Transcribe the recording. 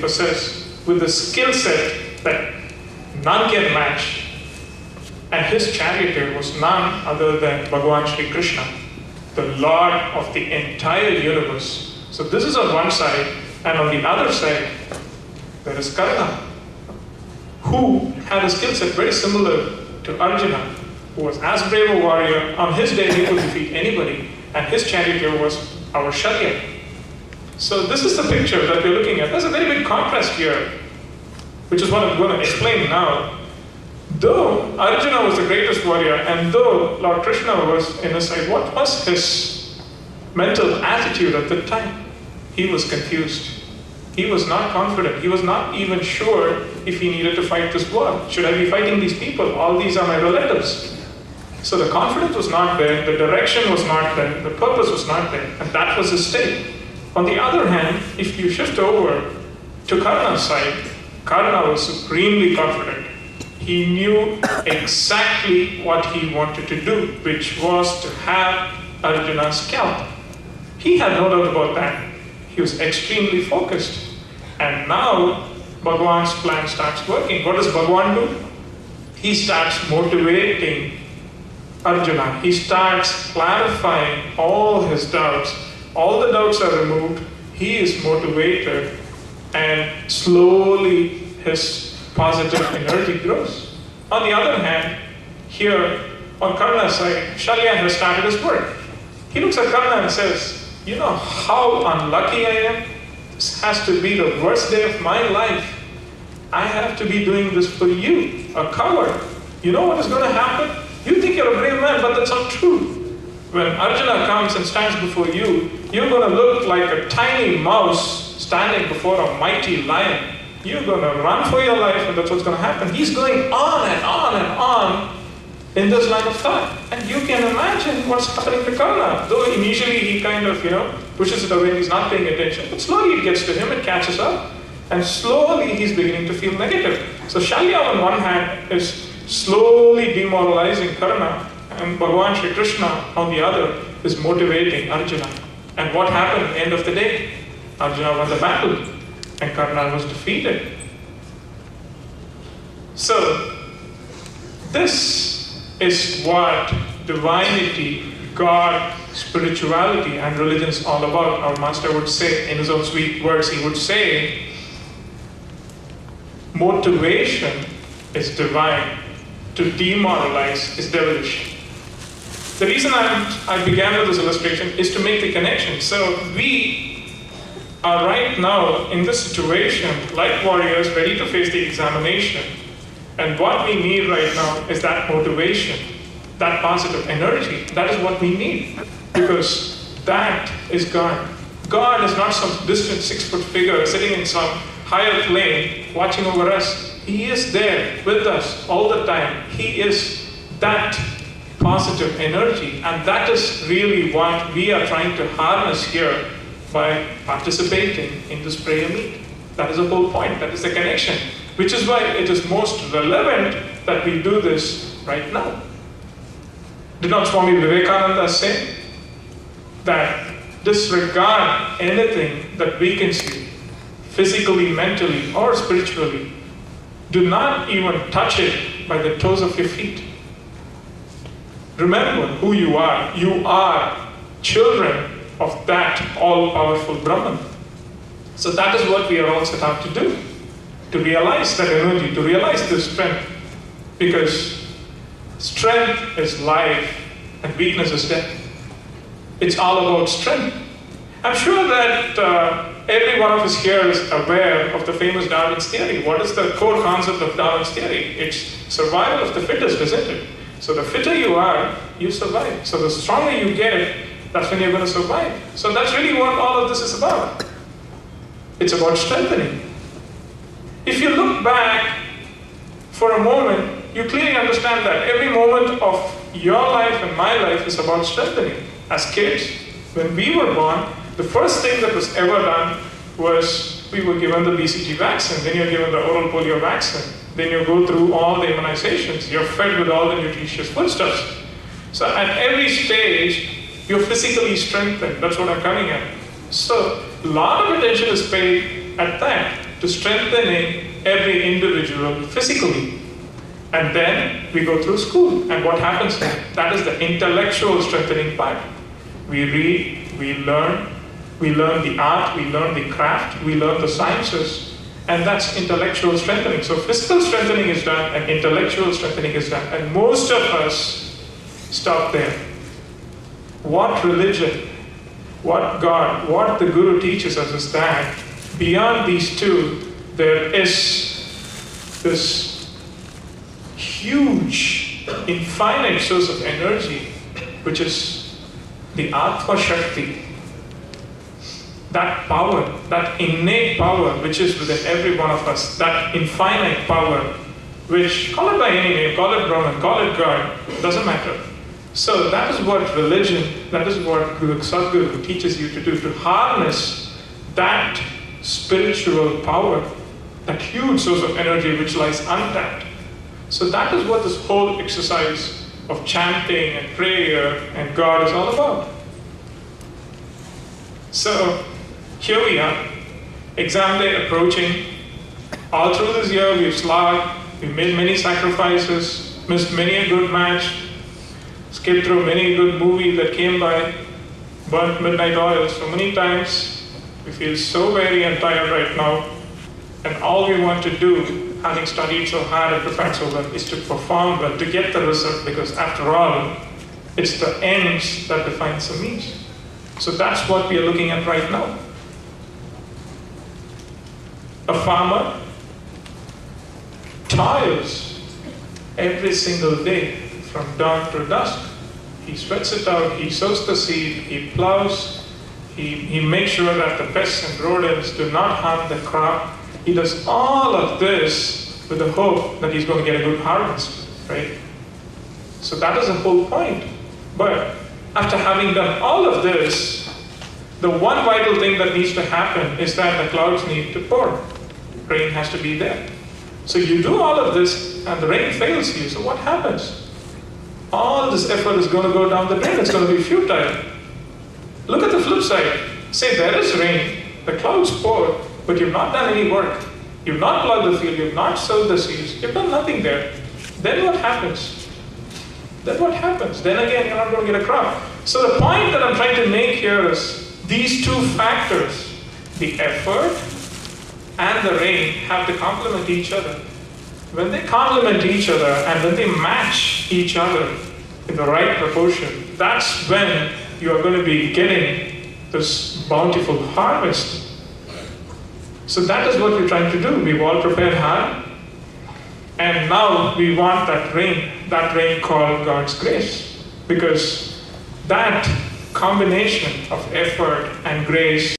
possessed with a skill set that none can match. And his charioteer was none other than Bhagavan Sri Krishna, the Lord of the entire universe. So this is on one side, and on the other side, there is Karna, who had a skill set very similar to Arjuna, who was as brave a warrior. On his day, he could defeat anybody, and his charioteer was our Shalya. So this is the picture that we're looking at. There's a very big contrast here, which is what I'm going to explain now. Though Arjuna was the greatest warrior, and though Lord Krishna was in his side, what was his mental attitude at the time? He was confused. He was not confident. He was not even sure if he needed to fight this war. Should I be fighting these people? All these are my relatives. So the confidence was not there, the direction was not there, the purpose was not there, and that was his state. On the other hand, if you shift over to Karna's side, Karna was supremely confident. He knew exactly what he wanted to do, which was to have Arjuna's scalp. He had no doubt about that. He was extremely focused. And now, Bhagavan's plan starts working. What does Bhagavan do? He starts motivating Arjuna. He starts clarifying all his doubts. All the doubts are removed. He is motivated, and slowly his positive energy grows. On the other hand, here on Karna's side, Shalya has started his work. He looks at Karna and says, you know how unlucky I am? This has to be the worst day of my life. I have to be doing this for you, a coward. You know what is going to happen? You think you're a brave man, but that's not true. When Arjuna comes and stands before you, you're going to look like a tiny mouse standing before a mighty lion. You're going to run for your life, and that's what's going to happen. He's going on and on and on in this line of thought. And you can imagine what's happening to Karna. Though initially he kind of, pushes it away, he's not paying attention. But slowly it gets to him, it catches up. And slowly he's beginning to feel negative. So Shalya on one hand is slowly demoralizing Karna, and Bhagavan Sri Krishna on the other is motivating Arjuna. And what happened at the end of the day? Arjuna won the battle, and Karna was defeated. So, this is what divinity, God, spirituality, and religion is all about. Our master would say, in his own sweet words, he would say, motivation is divine, to demoralize is devilish. The reason I began with this illustration is to make the connection. So we are right now in this situation, like warriors, ready to face the examination. And what we need right now is that motivation, that positive energy. That is what we need, because that is God. God is not some distant 6-foot figure sitting in some higher plane watching over us. He is there with us all the time. He is that positive energy, and that is really what we are trying to harness here by participating in this prayer meet. That is the whole point. That is the connection, which is why it is most relevant that we do this right now. Did not Swami Vivekananda say that disregard anything that weakens you, physically, mentally, or spiritually? Do not even touch it by the toes of your feet. Remember who you are. You are children of that all-powerful Brahman. So that is what we are all set out to do. To realize that energy, to realize this strength. Because strength is life and weakness is death. It's all about strength. I'm sure that every one of us here is aware of the famous Darwin's theory. What is the core concept of Darwin's theory? It's survival of the fittest, isn't it? So the fitter you are, you survive. So the stronger you get, that's when you're going to survive. So that's really what all of this is about. It's about strengthening. If you look back for a moment, you clearly understand that every moment of your life and my life is about strengthening. As kids, when we were born, the first thing that was ever done was we were given the BCG vaccine, then you're given the oral polio vaccine, then you go through all the immunizations, you're fed with all the nutritious foodstuffs. So at every stage, you're physically strengthened. That's what I'm coming at. So a lot of attention is paid at that. to strengthening every individual physically. And then we go through school. And what happens then? That is the intellectual strengthening part. We read, we learn the art, we learn the craft, we learn the sciences. And that's intellectual strengthening. So physical strengthening is done and intellectual strengthening is done. And most of us stop there. What religion, what God, what the Guru teaches us is that beyond these two, there is this huge, infinite source of energy, which is the Atma Shakti. That power, that innate power which is within every one of us, that infinite power, which, call it by any name, call it Brahman, call it God, doesn't matter. So that is what religion, that is what Guru Sadguru teaches you to do, to harness that spiritual power, that huge source of energy which lies untapped. So that is what this whole exercise of chanting and prayer and God is all about. So here we are, exam day approaching. All through this year we've slogged, we've made many sacrifices, missed many a good match, skipped through many a good movie that came by, burnt midnight oil so many times. We feel so weary and tired right now. And all we want to do, having studied so hard and prepared so well, is to perform well, to get the result, because after all, it's the ends that defines the means. So that's what we are looking at right now. A farmer toils every single day from dawn to dusk. He sweats it out, he sows the seed, he plows, he makes sure that the pests and rodents do not harm the crop. He does all of this with the hope that he's going to get a good harvest, right? So that is the whole point. But after having done all of this, the one vital thing that needs to happen is that the clouds need to pour. Rain has to be there. So you do all of this and the rain fails you, so what happens? All this effort is going to go down the drain, it's going to be futile. Look at the flip side. Say there is rain, the clouds pour, but you've not done any work. You've not plowed the field, you've not sowed the seeds, you've done nothing there. Then what happens? Then what happens? Then again, you're not going to get a crop. So the point that I'm trying to make here is these two factors, the effort and the rain, have to complement each other. When they complement each other and when they match each other in the right proportion, that's when you are going to be getting this bountiful harvest. So that is what we're trying to do. We've all prepared hard, and now we want that rain called God's grace, because that combination of effort and grace